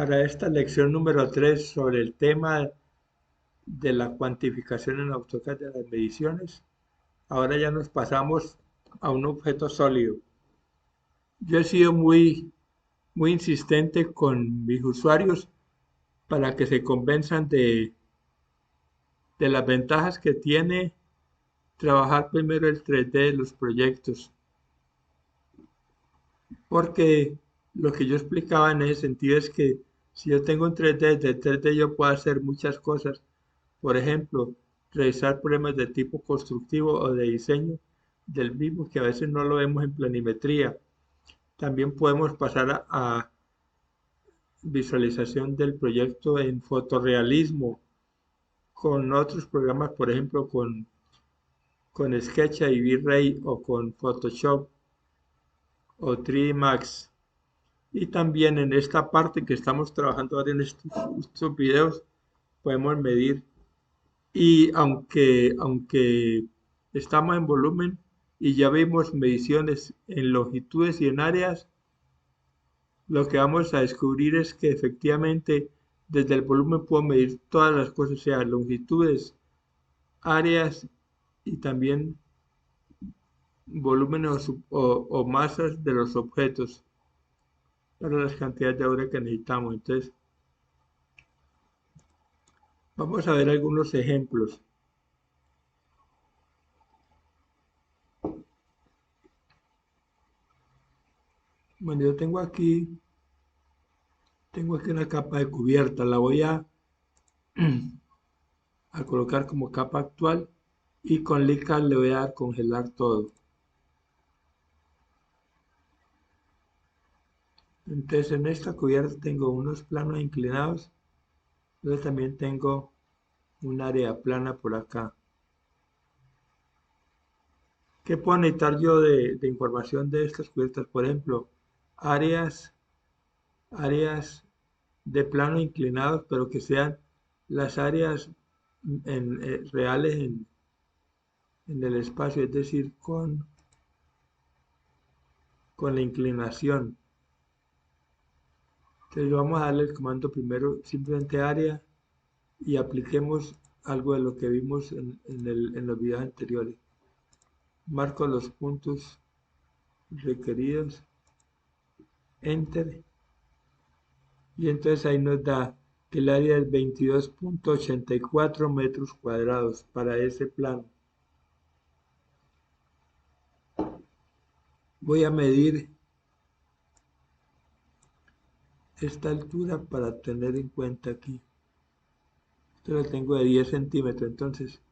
para esta lección número 3 sobre el tema de la cuantificación en AutoCAD de las mediciones. Ahora ya nos pasamos a un objeto sólido. Yo he sido muy insistente con mis usuarios para que se convenzan de las ventajas que tiene trabajar primero el 3D de los proyectos, porque lo que yo explicaba en ese sentido es que si yo tengo un 3D, de 3D yo puedo hacer muchas cosas. Por ejemplo, revisar problemas de tipo constructivo o de diseño del mismo que a veces no lo vemos en planimetría. También podemos pasar a visualización del proyecto en fotorrealismo con otros programas, por ejemplo, con Sketch y V-Ray o con Photoshop o 3D Max. Y también en esta parte que estamos trabajando ahora en estos videos, podemos medir. Y aunque estamos en volumen y ya vimos mediciones en longitudes y en áreas, lo que vamos a descubrir es que efectivamente desde el volumen puedo medir todas las cosas, o sea, longitudes, áreas y también volúmenes o masas de los objetos para las cantidades de agua que necesitamos. Entonces, vamos a ver algunos ejemplos. Bueno, yo tengo aquí una capa de cubierta, la voy a colocar como capa actual y con Lical le voy a dar congelar todo. Entonces en esta cubierta tengo unos planos inclinados, pero también tengo un área plana por acá. ¿Qué puedo necesitar yo de información de estas cubiertas? Por ejemplo, áreas, áreas de plano inclinados, pero que sean las áreas reales en el espacio, es decir, con la inclinación. Entonces vamos a darle el comando primero, simplemente área, y apliquemos algo de lo que vimos en los videos anteriores. Marco los puntos requeridos, enter, y entonces ahí nos da que el área es 22.84 metros cuadrados para ese plano. Voy a medir esta altura para tener en cuenta aquí. Esto lo tengo de 10 centímetros, entonces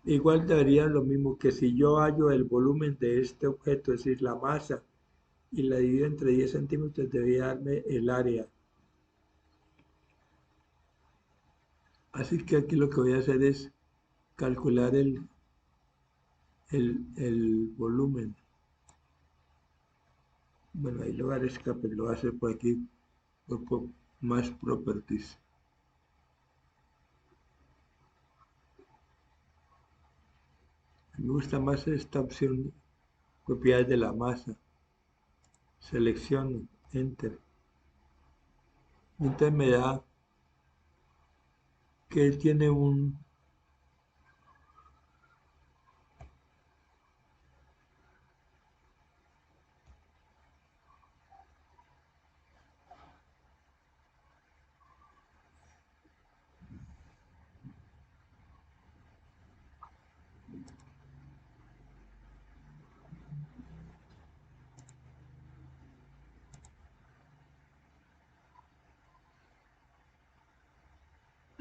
igual daría lo mismo que si yo hallo el volumen de este objeto, es decir, la masa, y la divido entre 10 centímetros, debería darme el área. Así que aquí lo que voy a hacer es calcular el volumen. Bueno, hay lugares que lo voy a hacer por aquí, por más properties. Me gusta más esta opción, propiedades de la masa. Selecciono, enter. Entonces me da que él tiene un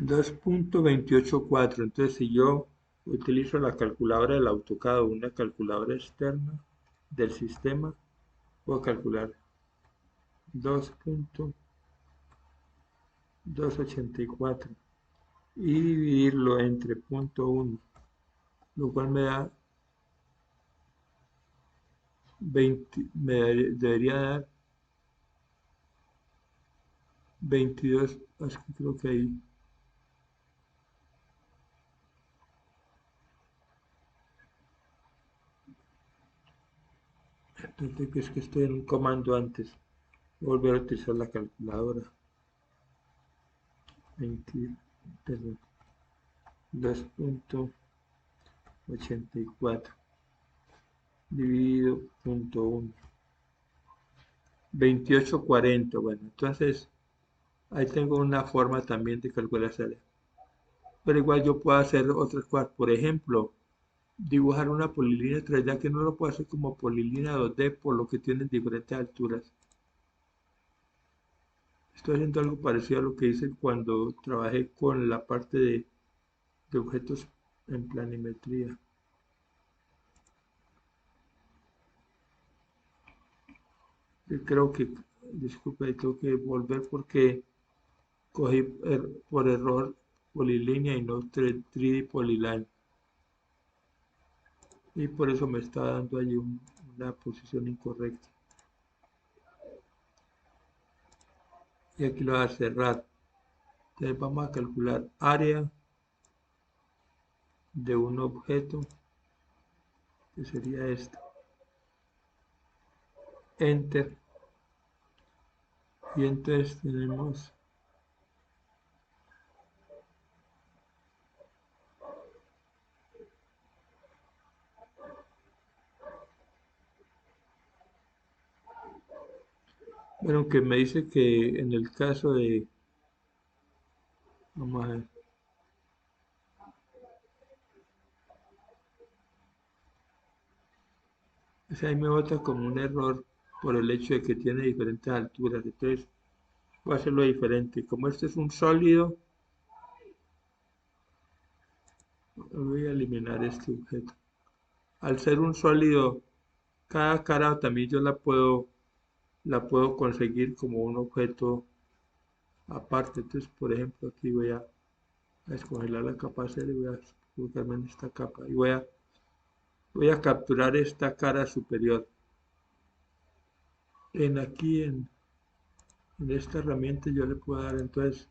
2.284. Entonces, si yo utilizo la calculadora del AutoCAD o una calculadora externa del sistema, puedo calcular 2.284 y dividirlo entre 0.1, lo cual me da 20, debería dar 22, creo que ahí. Entonces, que es que estoy en un comando antes. Volver a utilizar la calculadora. 20, perdón, 2.84 dividido punto 1. 2840. Bueno, entonces ahí tengo una forma también de calcular esa área. Pero igual yo puedo hacer otras cosas. Por ejemplo, dibujar una polilínea 3, ya que no lo puedo hacer como polilínea 2D por lo que tienen diferentes alturas. Estoy haciendo algo parecido a lo que hice cuando trabajé con la parte de objetos en planimetría. Yo creo que, disculpe, tengo que volver porque cogí por error polilínea y no 3D polyline. Y por eso me está dando allí una posición incorrecta. Y aquí lo voy a cerrar. Entonces vamos a calcular área de un objeto, que sería este. Enter. Y entonces tenemos, bueno, que me dice que en el caso de, vamos a ver, o sea, ahí me bota como un error por el hecho de que tiene diferentes alturas. Entonces voy a hacerlo diferente. Como este es un sólido, voy a eliminar este objeto. Al ser un sólido, cada cara también yo la puedo conseguir como un objeto aparte. Entonces, por ejemplo, aquí voy a descongelar la capa cero y voy a colocarme en esta capa. Y voy a capturar esta cara superior. Aquí en esta herramienta yo le puedo dar entonces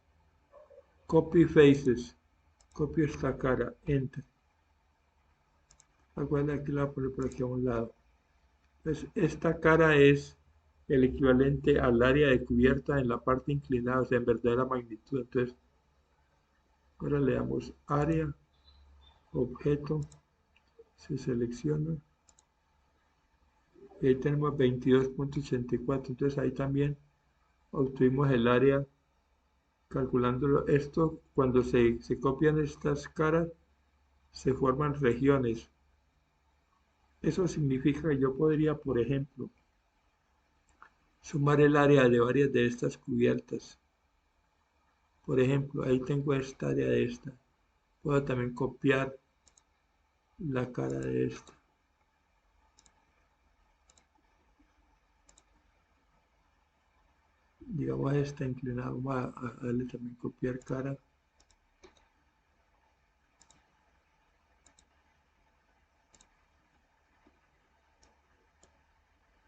copy faces. Copio esta cara, enter. Acuérdense, aquí la voy a poner por aquí a un lado. Entonces, esta cara es el equivalente al área de cubierta en la parte inclinada, o sea, en verdadera magnitud. Entonces, ahora le damos área, objeto, se selecciona y ahí tenemos 22.84. Entonces, ahí también obtuvimos el área calculándolo. Esto, cuando se copian estas caras, se forman regiones. Eso significa que yo podría, por ejemplo, sumar el área de varias de estas cubiertas. Por ejemplo, ahí tengo esta área de esta. Puedo también copiar la cara de esta. Digamos esta inclinada. Vamos a darle también copiar cara.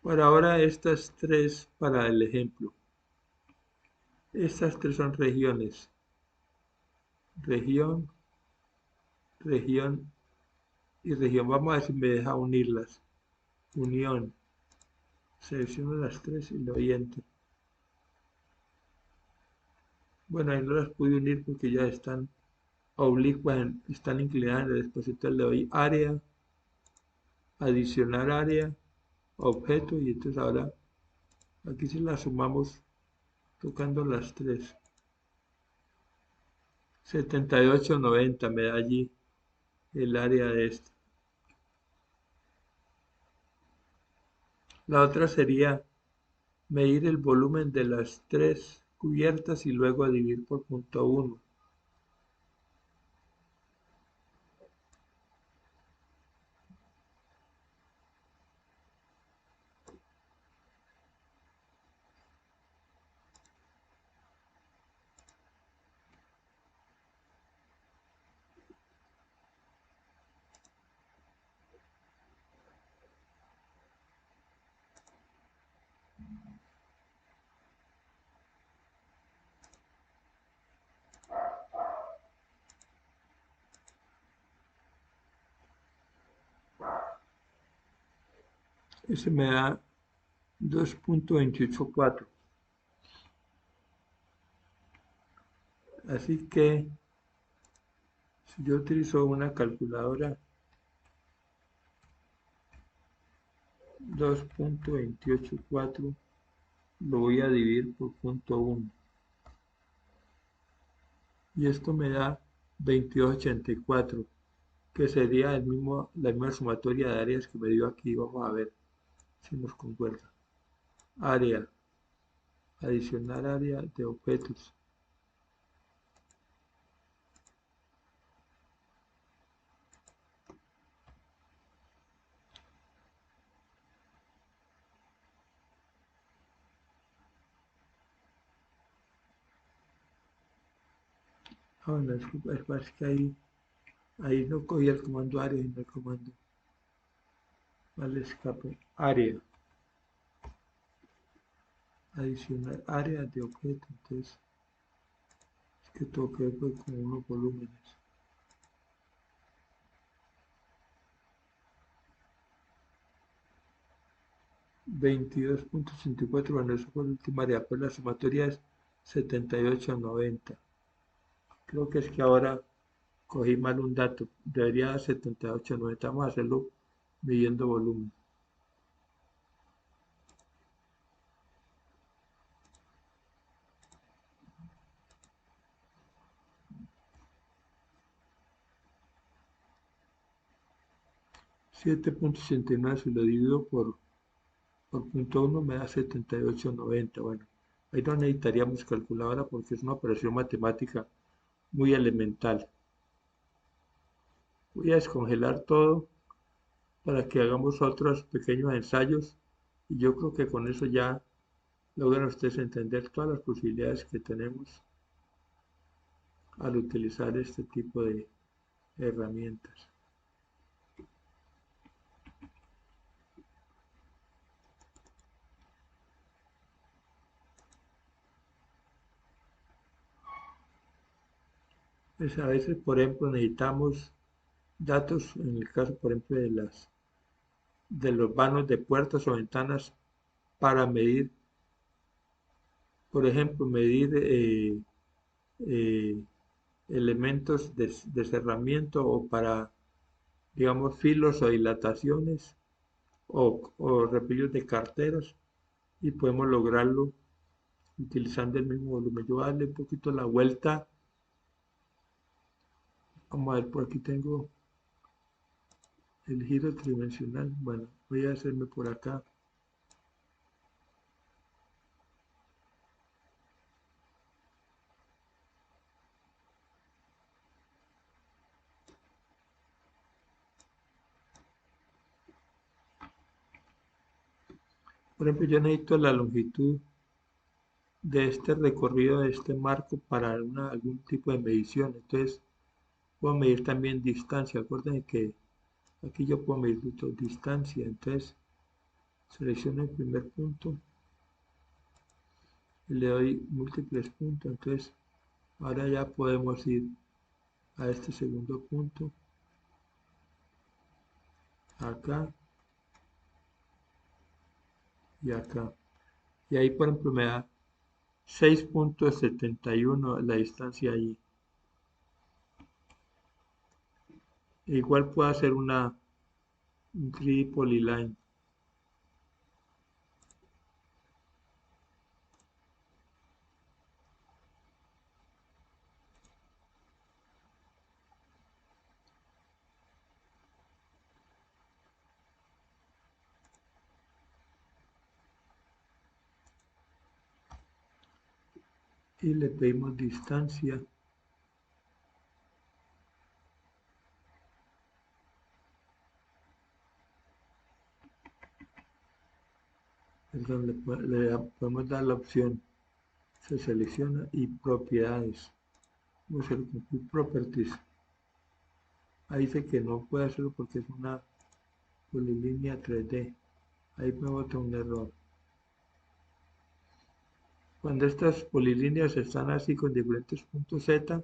Por ahora estas tres para el ejemplo. Estas tres son regiones. Región, región y región. Vamos a ver si me deja unirlas. Unión. Selecciono las tres y le doy enter. Bueno, ahí no las pude unir porque ya están oblicuas, están inclinadas en el espacio. Entonces le doy área, adicionar área, objeto y entonces ahora aquí si las sumamos tocando las tres. 78,90 me da allí el área de esta. La otra sería medir el volumen de las tres cubiertas y luego dividir por punto 1. Ese me da 2.284. Así que si yo utilizo una calculadora 2.284, lo voy a dividir por punto 1 y esto me da 2284, que sería la misma sumatoria de áreas que me dio aquí. Vamos a ver si nos concuerda. Área, adicionar área de objetos. Ah, bueno, es que ahí no cogí el comando área, sino el comando al escape. Área, adicionar área de objeto. Entonces, es que toqué pues, con unos volúmenes. 22.84, bueno, eso fue la última área, pues la sumatoria es 7890. Creo que es que ahora cogí mal un dato, debería dar 7890, vamos a hacerlo midiendo volumen. 7.69 si lo divido por punto 1 me da 7890. Bueno, ahí no necesitaríamos calculadora porque es una operación matemática muy elemental. Voy a descongelar todo para que hagamos otros pequeños ensayos y yo creo que con eso ya logran ustedes entender todas las posibilidades que tenemos al utilizar este tipo de herramientas. Pues a veces, por ejemplo, necesitamos datos, en el caso, por ejemplo, de los vanos de puertas o ventanas para medir, por ejemplo, medir eh, elementos de cerramiento o para, digamos, filos o dilataciones o repillos de carteras y podemos lograrlo utilizando el mismo volumen. Yo voy a darle un poquito la vuelta. Vamos a ver, por aquí tengo el giro tridimensional. Bueno, voy a hacerme por acá. Por ejemplo, yo necesito la longitud de este recorrido, de este marco para algún tipo de medición. Entonces, puedo medir también distancia. Acuérdense que aquí yo puedo medir distancia. Entonces, selecciono el primer punto y le doy múltiples puntos. Entonces, ahora ya podemos ir a este segundo punto, acá y acá. Y ahí, por ejemplo, me da 6.71 la distancia allí. Igual puedo hacer un 3D polyline. Y le pedimos distancia. Perdón, podemos dar la opción. Se selecciona y propiedades. Vamos a hacer con properties. Ahí dice que no puede hacerlo porque es una polilínea 3D. Ahí me bota un error. Cuando estas polilíneas están así con diferentes puntos Z,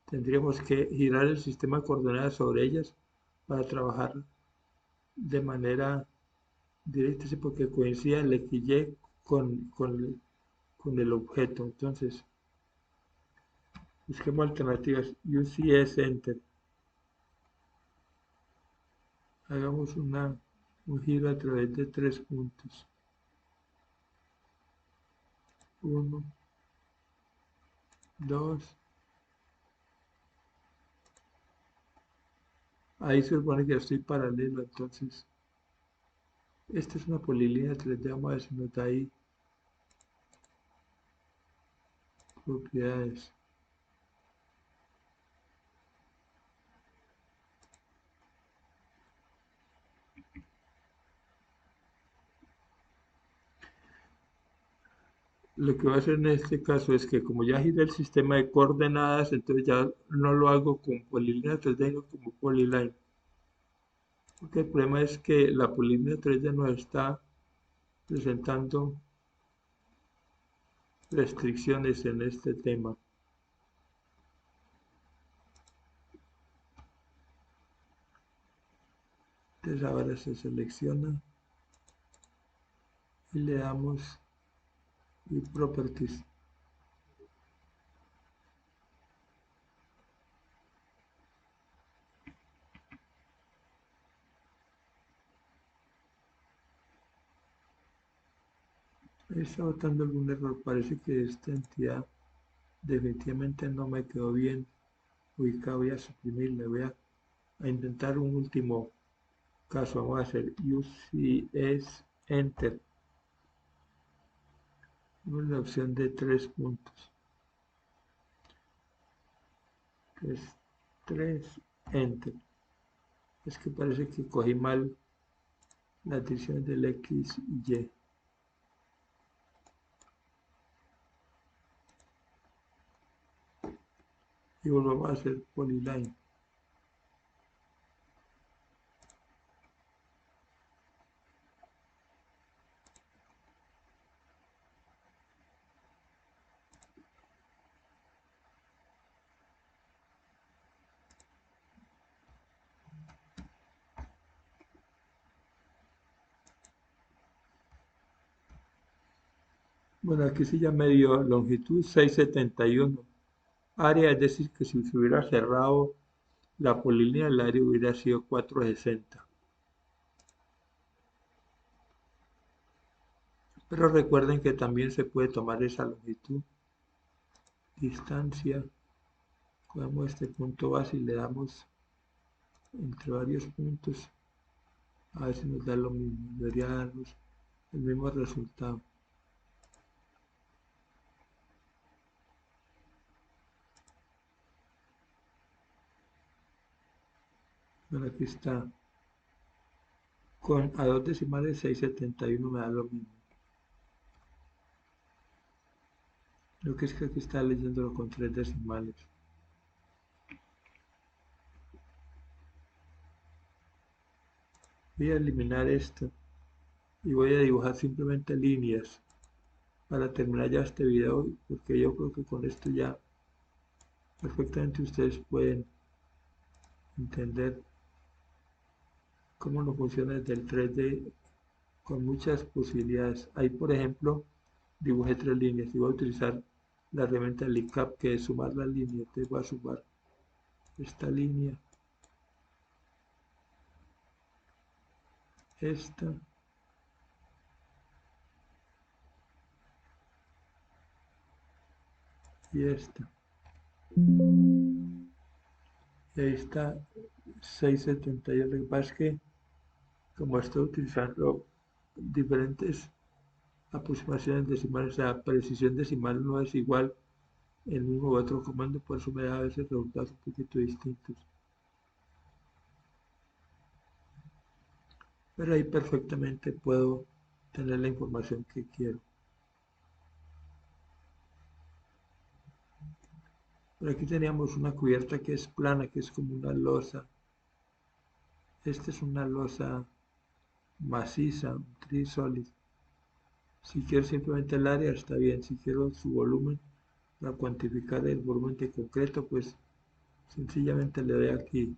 tendríamos que girar el sistema de coordenadas sobre ellas para trabajar de manera directa, sí, porque coincida el XY con el objeto. Entonces, Busquemos alternativas. UCS Enter. Hagamos un giro a través de 3 puntos. 1, 2. Ahí se supone que estoy paralelo, entonces esta es una polilínea 3D. Vamos a ver si nos da ahí propiedades. Lo que voy a hacer en este caso es que como ya giré el sistema de coordenadas, entonces ya no lo hago con polilínea 3D, sino como polyline. Porque el problema es que la polilínea 3D nos está presentando restricciones en este tema. Entonces ahora se selecciona y le damos y Properties. Ahí está botando algún error. Parece que esta entidad definitivamente no me quedó bien ubicada. Voy a suprimirla. Voy a intentar un último caso. Vamos a hacer UCS Enter. La opción de 3 puntos. 3 Enter. Es que parece que cogí mal las direcciones del X y Y. Y volvemos a hacer polyline. Bueno, aquí sí ya me dio longitud 671. Área, es decir, que si se hubiera cerrado la polilínea, el área hubiera sido 460. Pero recuerden que también se puede tomar esa longitud, distancia, cogemos este punto base y le damos entre varios puntos, a ver si nos da lo mismo, debería darnos el mismo resultado. Bueno, aquí está, a 2 decimales 671 me da lo mismo. Lo que es que aquí está leyéndolo con 3 decimales. Voy a eliminar esto y voy a dibujar simplemente líneas para terminar ya este video, porque yo creo que con esto ya perfectamente ustedes pueden entender cómo no funciona desde el 3D con muchas posibilidades. Ahí, por ejemplo, dibujé 3 líneas y voy a utilizar la herramienta LeetCap, que es sumar las líneas. Entonces voy a sumar esta línea, esta y esta. Y ahí está 671. Lo que pasa es que como estoy utilizando diferentes aproximaciones decimales, o sea, precisión decimal no es igual en uno u otro comando, por eso me da a veces resultados un poquito distintos. Pero ahí perfectamente puedo tener la información que quiero. Por aquí teníamos una cubierta que es plana, que es como una losa. Esta es una losa maciza, un tri-solid. Si quiero simplemente el área, está bien. Si quiero su volumen, para cuantificar el volumen de concreto, pues sencillamente le doy aquí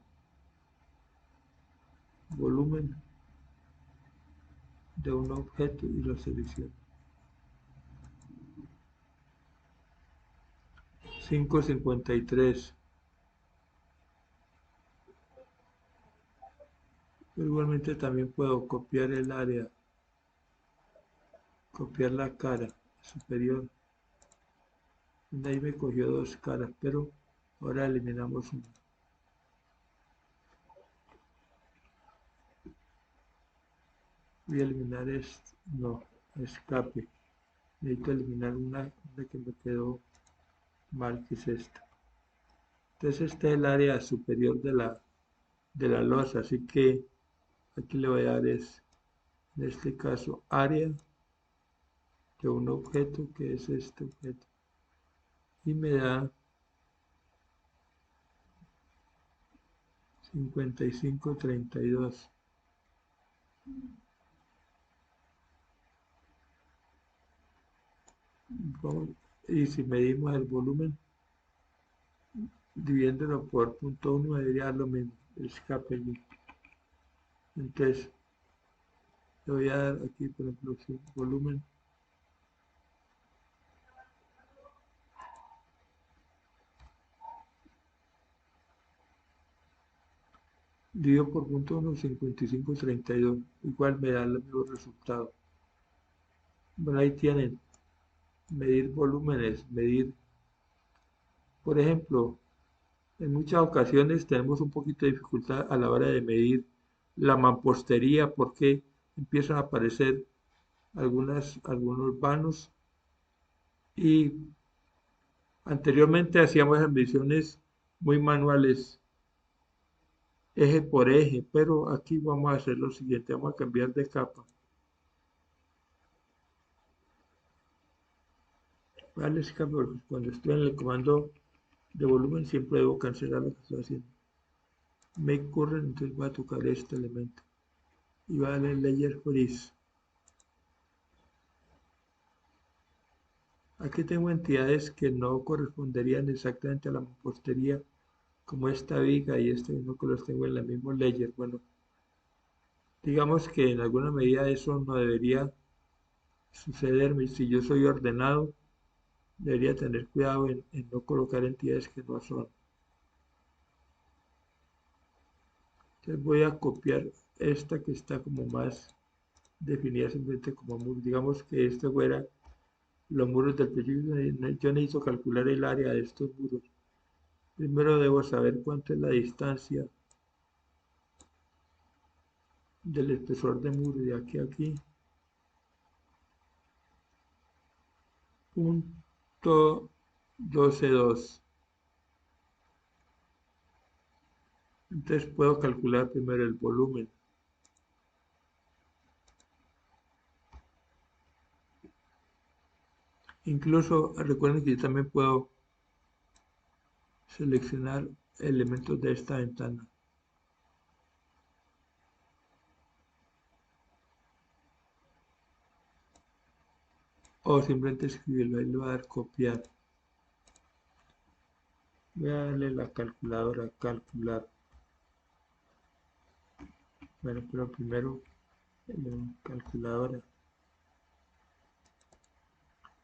volumen de un objeto y lo selecciono. 553. Pero igualmente también puedo copiar el área, copiar la cara superior. De ahí me cogió dos caras, pero ahora eliminamos una. Voy a eliminar esto, no, escape. Necesito eliminar una que me quedó mal, que es esta. Entonces este es el área superior de la losa, así que aquí le voy a dar en este caso, área de un objeto que es este objeto. Y me da 5532. Y si medimos el volumen, dividiéndolo por .1 debería dar lo mismo, el escape allí. Entonces, le voy a dar aquí, por ejemplo, volumen. Divido por .1, 5532. Igual me da el mismo resultado. Bueno, ahí tienen. Medir volúmenes, medir, por ejemplo, en muchas ocasiones tenemos un poquito de dificultad a la hora de medir la mampostería porque empiezan a aparecer algunos vanos y anteriormente hacíamos las mediciones muy manuales, eje por eje, pero aquí vamos a hacer lo siguiente, vamos a cambiar de capa. Vale, escape, porque cuando estoy en el comando de volumen siempre debo cancelar lo que estoy haciendo. Make current, entonces voy a tocar este elemento y va a darle layer freeze. Aquí tengo entidades que no corresponderían exactamente a la mampostería, como esta viga y este mismo que los tengo en la misma layer. Bueno, digamos que en alguna medida eso no debería sucederme. Si yo soy ordenado, debería tener cuidado en no colocar entidades que no son. Entonces voy a copiar esta que está como más definida simplemente como muro. Digamos que este fuera los muros del proyecto. Yo necesito calcular el área de estos muros. Primero debo saber cuánto es la distancia del espesor de muro de aquí a aquí. Punto 12,2. Entonces puedo calcular primero el volumen. Incluso recuerden que yo también puedo seleccionar elementos de esta ventana. O simplemente escribirlo, ahí le va a dar copiar. Voy a darle la calculadora, calcular. Bueno, pero primero calculadora.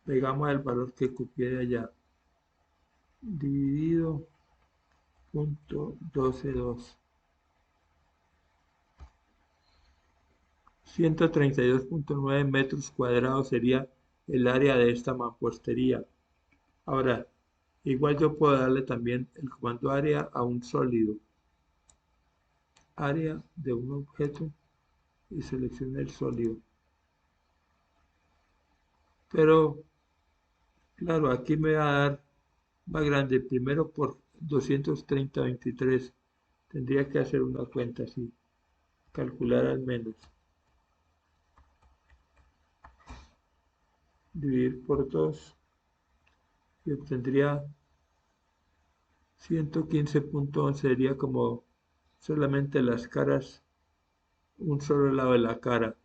Pegamos el valor que copié de allá. Dividido punto 12,2. 132,9 metros cuadrados sería el área de esta mampostería. Ahora, igual yo puedo darle también el comando área a un sólido. Área de un objeto y selecciono el sólido. Pero, claro, aquí me va a dar más grande. Primero por 230,23. Tendría que hacer una cuenta así. Calcular al menos. Dividir por 2 y obtendría 115,11. Sería como solamente las caras, un solo lado de la cara.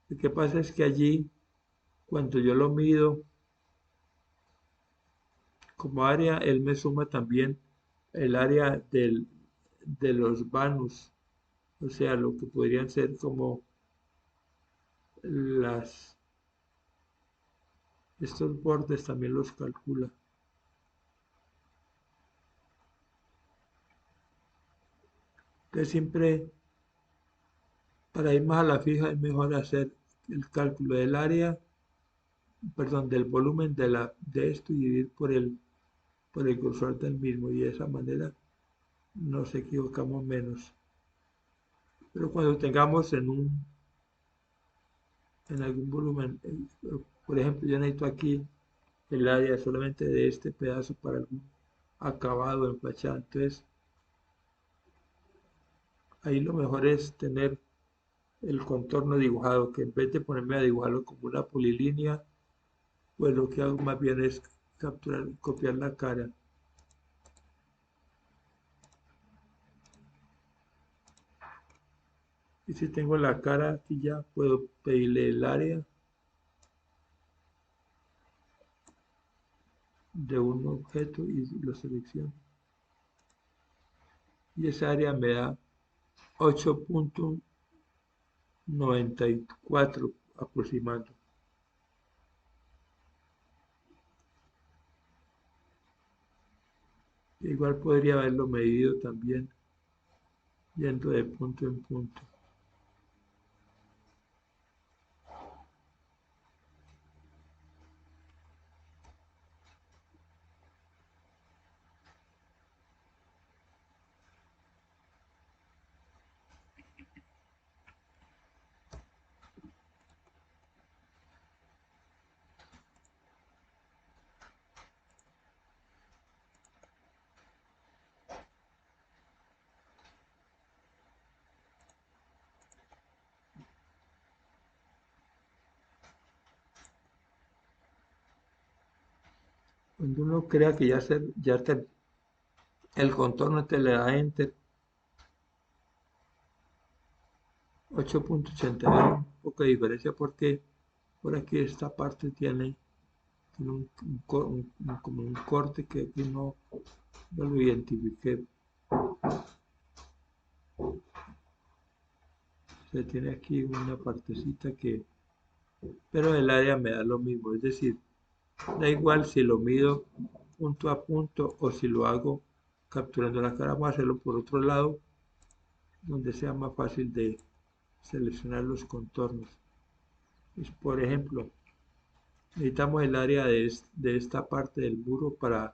Lo que pasa es que allí, cuando yo lo mido como área, él me suma también el área de los vanos, o sea, lo que podrían ser como estos bordes también los calcula. Entonces siempre, para ir más a la fija, es mejor hacer el cálculo del área, perdón, del volumen de esto y dividir por el grosor del mismo. Y de esa manera nos equivocamos menos. Pero cuando tengamos en algún volumen, por ejemplo, yo necesito aquí el área solamente de este pedazo para algún acabado en fachada. Entonces, ahí lo mejor es tener el contorno dibujado, que en vez de ponerme a dibujarlo como una polilínea, pues lo que hago más bien es capturar, copiar la cara. Y si tengo la cara aquí ya, puedo pedirle el área de un objeto y lo selecciono. Y esa área me da 8,94 aproximando. Igual podría haberlo medido también yendo de punto en punto. Cuando uno crea que el contorno te le da enter 8,81, un poco de diferencia porque por aquí esta parte tiene como un corte que aquí no lo identifiqué. Se tiene aquí una partecita pero el área me da lo mismo, es decir, da igual si lo mido punto a punto o si lo hago capturando la cara, vamos a hacerlo por otro lado, donde sea más fácil de seleccionar los contornos. Pues, por ejemplo, necesitamos el área de esta parte del muro para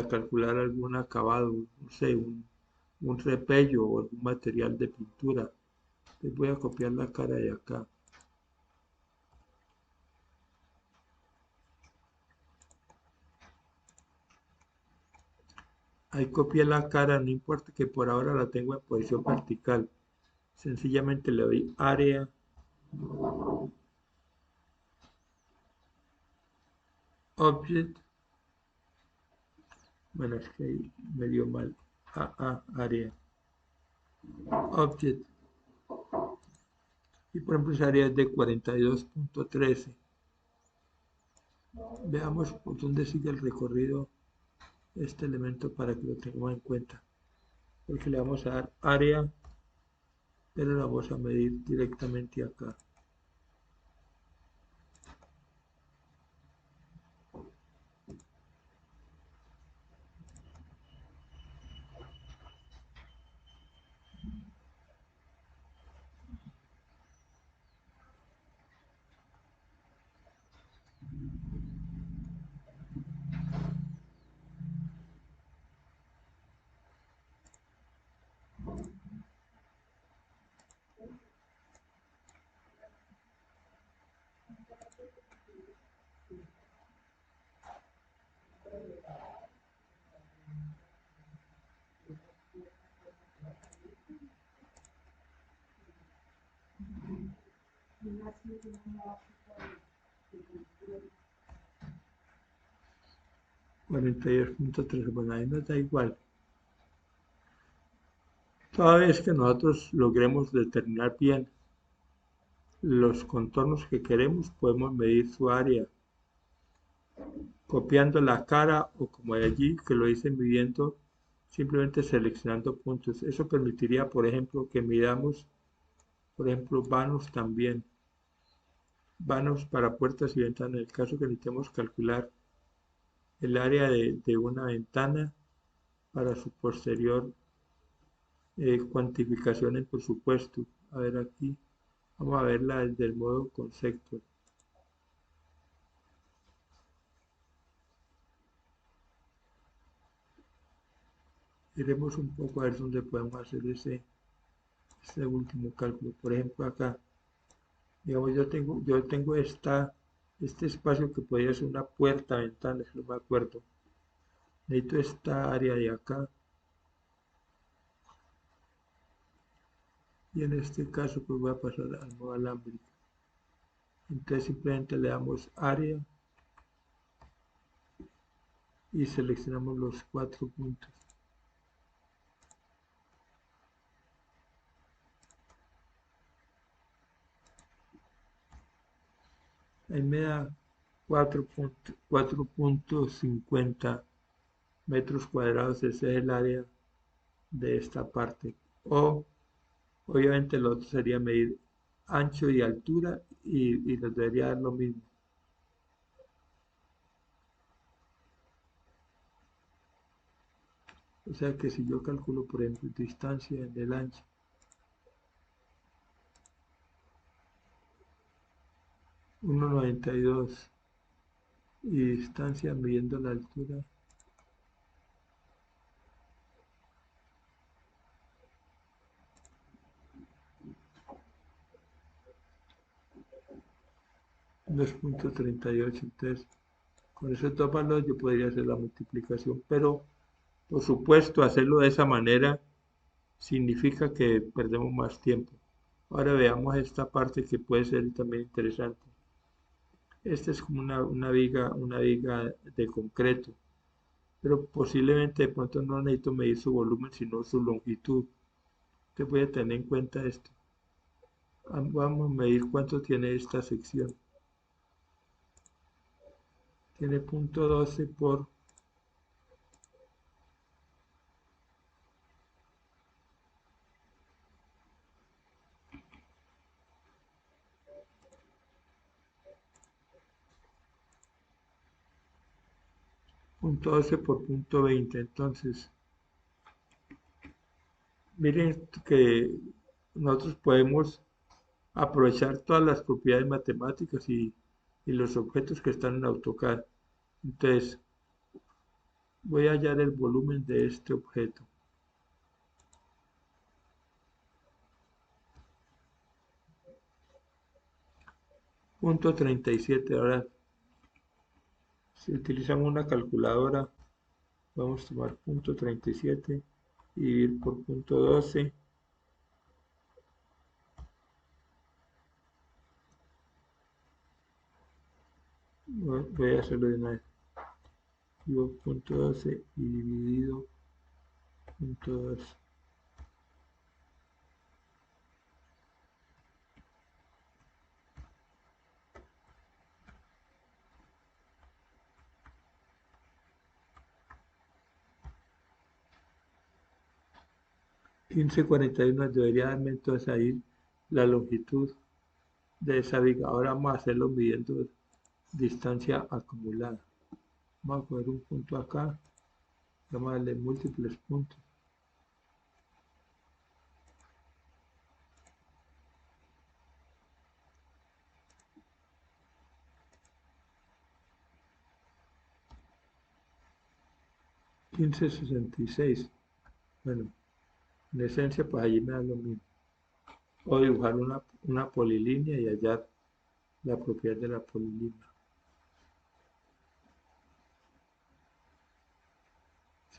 calcular algún acabado, no sé, un repello o algún material de pintura. Les voy a copiar la cara de acá. Ahí copié la cara, no importa que por ahora la tengo en posición vertical. Sencillamente le doy área, object, bueno, es que ahí me dio mal, área, object, y por ejemplo esa área es de 42,13. Veamos por dónde sigue el recorrido este elemento para que lo tengamos en cuenta. Porque le vamos a dar área, pero la vamos a medir directamente acá. 42,13, bueno, ahí nos da igual. Toda vez que nosotros logremos determinar bien los contornos que queremos, podemos medir su área copiando la cara o como de allí que lo hice midiendo, simplemente seleccionando puntos. Eso permitiría, por ejemplo, que midamos, por ejemplo, vanos también. Vanos para puertas y ventanas. En el caso que necesitemos calcular el área de una ventana para su posterior cuantificaciones, por supuesto. A ver aquí, vamos a verla desde el modo concepto. Iremos un poco a ver dónde podemos hacer ese último cálculo. Por ejemplo, acá, digamos, yo tengo este espacio que podría ser una puerta, ventana, si no me acuerdo. Necesito esta área de acá. Y en este caso, pues voy a pasar al modo alámbrico. Entonces simplemente le damos área y seleccionamos los 4 puntos. Ahí me da 4.50 metros cuadrados. Ese es el área de esta parte. O obviamente lo otro sería medir ancho y altura y nos debería dar lo mismo. O sea que si yo calculo, por ejemplo, distancia en el ancho, 1,92 y distancia midiendo la altura, 2.38. Entonces, con esos dos valores yo podría hacer la multiplicación, pero por supuesto hacerlo de esa manera significa que perdemos más tiempo. Ahora veamos esta parte que puede ser también interesante. Esta es como una viga de concreto, pero posiblemente de pronto no necesito medir su volumen, sino su longitud. Entonces voy a tener en cuenta esto. Vamos a medir cuánto tiene esta sección. Tiene 0.12 por 0.12 por 0.20. Entonces, miren que nosotros podemos aprovechar todas las propiedades matemáticas y los objetos que están en AutoCAD. Entonces, voy a hallar el volumen de este objeto. Punto 37. Ahora, si utilizamos una calculadora, vamos a tomar punto 37 y dividir por punto 12. Voy a hacerlo de una vez. Digo punto 12 y dividido punto 12. 15,41 debería darme entonces ahí la longitud de esa viga. Ahora vamos a hacerlo midiendo distancia acumulada. Vamos a poner un punto acá. Vamos a darle múltiples puntos. $15.66. Bueno, en esencia pues allí me da lo mismo. O dibujar una polilínea y hallar la propiedad de la polilínea.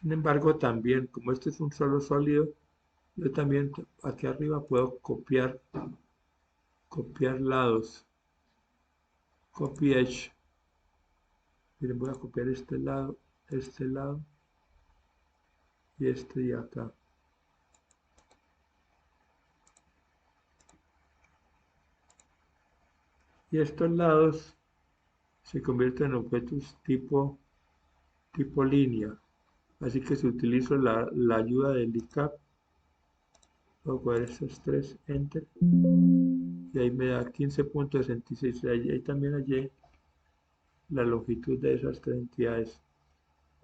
Sin embargo, también, como este es un solo sólido, yo también aquí arriba puedo copiar lados. Copy edge. Miren, voy a copiar este lado y este de acá. Y estos lados se convierten en objetos tipo línea. Así que si utilizo la ayuda del ICAP, voy a coger estos tres, enter, y ahí me da 15.66. Ahí también hallé la longitud de esas tres entidades.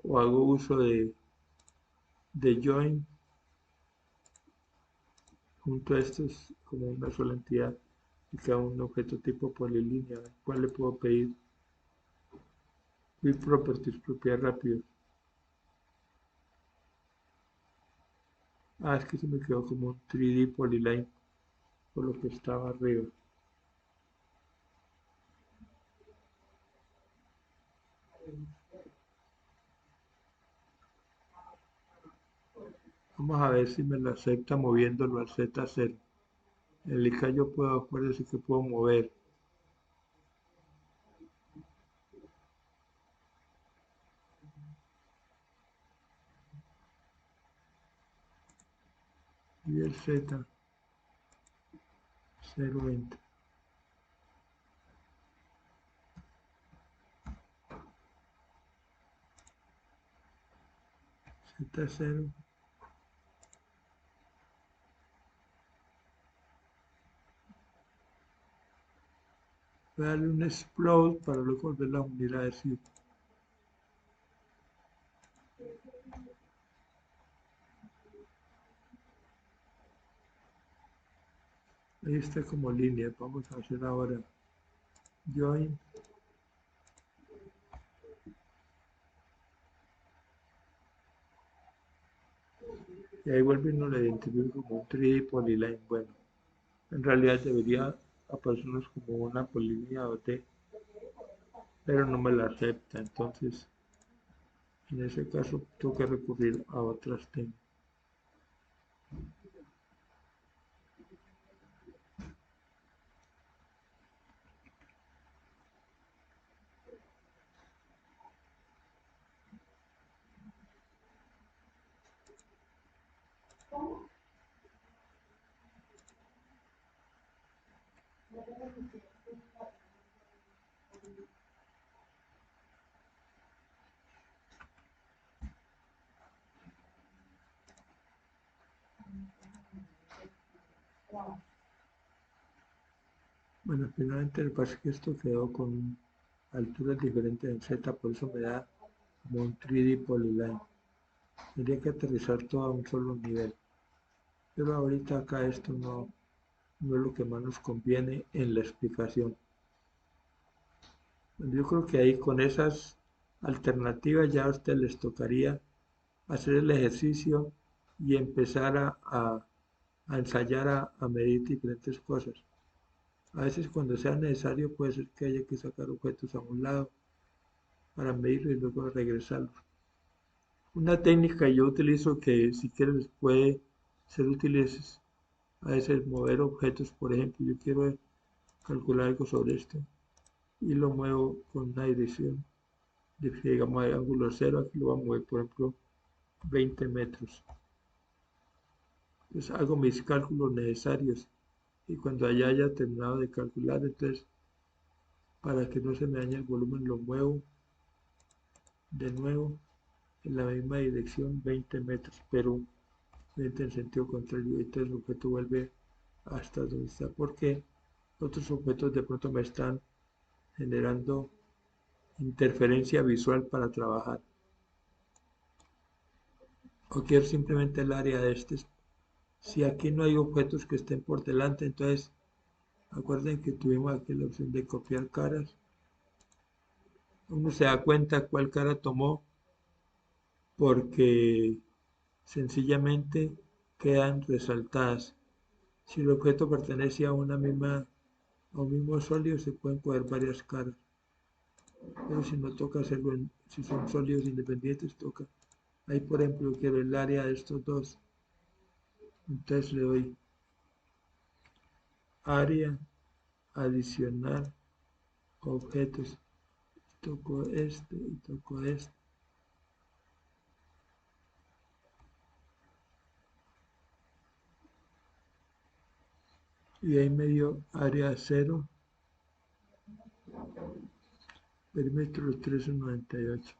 O hago uso de join junto a esto es como una sola entidad y cada un objeto tipo polilínea. ¿Cuál le puedo pedir? Quick Properties, propiedad rápido. Es que se me quedó como un 3D polyline por lo que estaba arriba. Vamos a ver si me lo acepta moviéndolo al Z0. El ICA yo puedo, acuérdense que puedo mover. Y el Z0 entra. Z0. Voy a darle un explode para luego volver a unir a decir. Ahí está como línea. Vamos a hacer ahora join. Y ahí vuelve y nos lo identifica como un 3D polyline. Bueno, en realidad debería aparecernos como una polilínea o T, pero no me la acepta. Entonces, en ese caso, tengo que recurrir a otras técnicas. Bueno, finalmente me parece que esto quedó con alturas diferentes en Z, por eso me da como un 3D polyline. Tendría que aterrizar todo a un solo nivel. Pero ahorita acá esto no es lo que más nos conviene en la explicación. Bueno, yo creo que ahí con esas alternativas ya a ustedes les tocaría hacer el ejercicio y empezar a ensayar a medir diferentes cosas. A veces cuando sea necesario puede ser que haya que sacar objetos a un lado para medirlos y luego regresarlos. Una técnica que yo utilizo que si quieren les puede ser útil es a veces mover objetos. Por ejemplo, yo quiero calcular algo sobre esto y lo muevo con una dirección de, digamos, de ángulo cero. Aquí lo voy a mover, por ejemplo, 20 metros. Entonces hago mis cálculos necesarios y cuando haya terminado de calcular, entonces para que no se me dañe el volumen lo muevo de nuevo en la misma dirección 20 metros, pero 20 en sentido contrario. Entonces el objeto vuelve hasta donde está, porque otros objetos de pronto me están generando interferencia visual para trabajar. O quiero simplemente el área de este. Si aquí no hay objetos que estén por delante, entonces acuerden que tuvimos aquí la opción de copiar caras. Uno se da cuenta cuál cara tomó porque sencillamente quedan resaltadas. Si el objeto pertenece a a un mismo sólido, se pueden coger varias caras. Pero si no toca hacerlo, si son sólidos independientes, toca. Ahí, por ejemplo, quiero el área de estos dos. Entonces le doy área, adicional, objetos. Toco este y toco este. Y ahí me dio área 0, perímetro 398.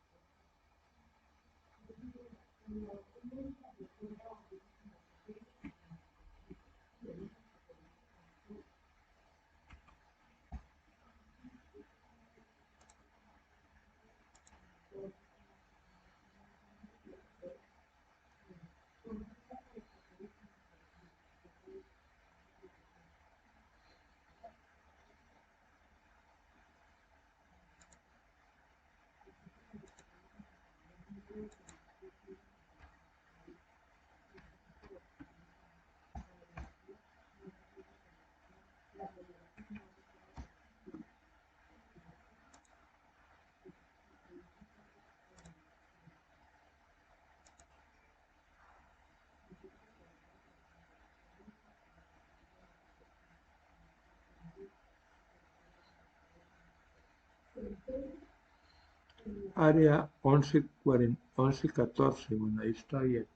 Área 1114, bueno, ahí está bien.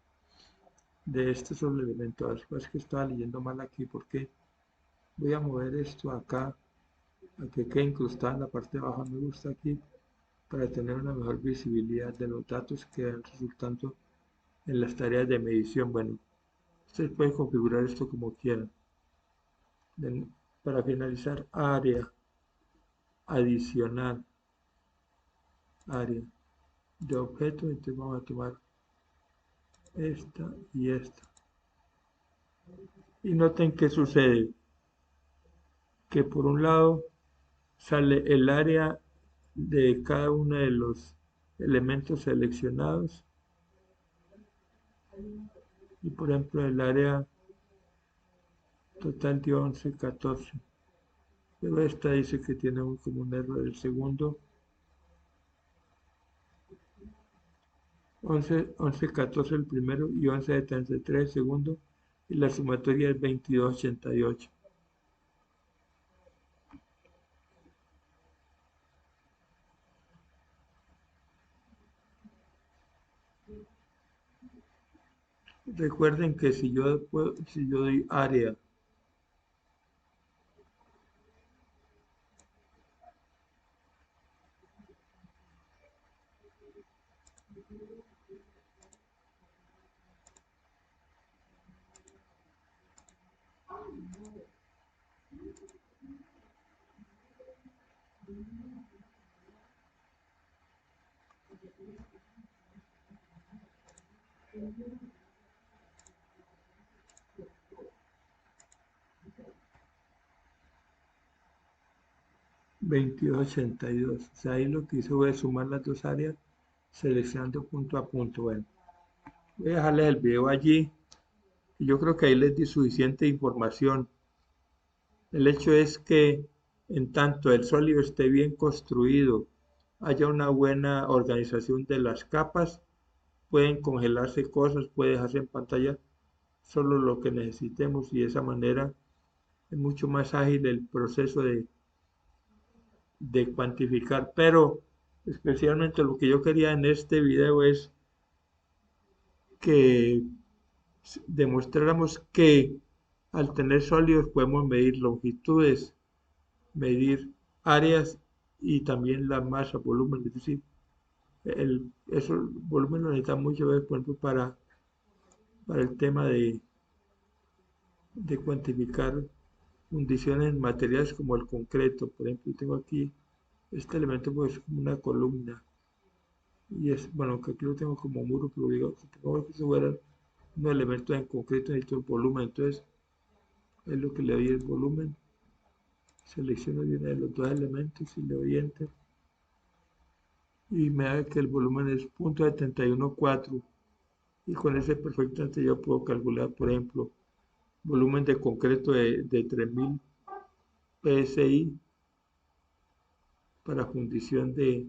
De este solo elemento, después que estaba leyendo mal aquí, porque voy a mover esto acá, a que quede incrustada en la parte baja, me gusta aquí, para tener una mejor visibilidad de los datos que van resultando en las tareas de medición. Bueno, ustedes pueden configurar esto como quieran. Para finalizar, área adicional, área de objeto, entonces vamos a tomar esta y esta. Y noten qué sucede, que por un lado sale el área de cada uno de los elementos seleccionados y por ejemplo el área total dio 1114, pero esta dice que tiene como un error. El segundo 1114 el primero y 1173 el segundo, y la sumatoria es 2288. Recuerden que si yo doy área 2282, o sea, ahí lo que hice fue sumar las dos áreas seleccionando punto a punto. Bueno, voy a dejarles el video allí y yo creo que ahí les di suficiente información. El hecho es que en tanto el sólido esté bien construido, haya una buena organización de las capas, pueden congelarse cosas, puede dejarse en pantalla solo lo que necesitemos y de esa manera es mucho más ágil el proceso de cuantificar. Pero especialmente lo que yo quería en este video es que demostráramos que al tener sólidos podemos medir longitudes, medir áreas y también la masa, volumen. Es decir, eso, el volumen lo necesita mucho, por ejemplo, para el tema de cuantificar condiciones en materiales como el concreto. Por ejemplo, tengo aquí este elemento, pues como una columna. Y es, bueno, que aquí lo tengo como muro, pero digo, supongamos que se fueran unos elementos en concreto, necesito el volumen. Entonces, es lo que le doy el volumen. Selecciono uno de los dos elementos y le doy enter. Y me da que el volumen es 0.714. Y con ese perfectamente yo puedo calcular, por ejemplo, volumen de concreto de 3000 PSI para fundición de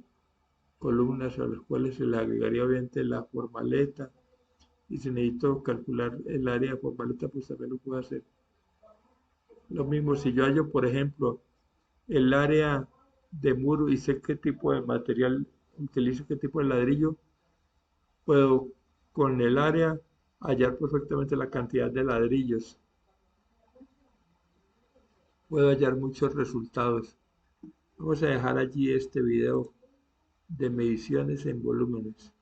columnas a las cuales se le agregaría obviamente la formaleta. Y si necesito calcular el área de formaleta, pues también lo puedo hacer. Lo mismo si yo hallo, por ejemplo, el área de muro y sé qué tipo de material utilizo, qué tipo de ladrillo, puedo con el área hallar perfectamente la cantidad de ladrillos. Puedo hallar muchos resultados. Vamos a dejar allí este video de mediciones en volúmenes.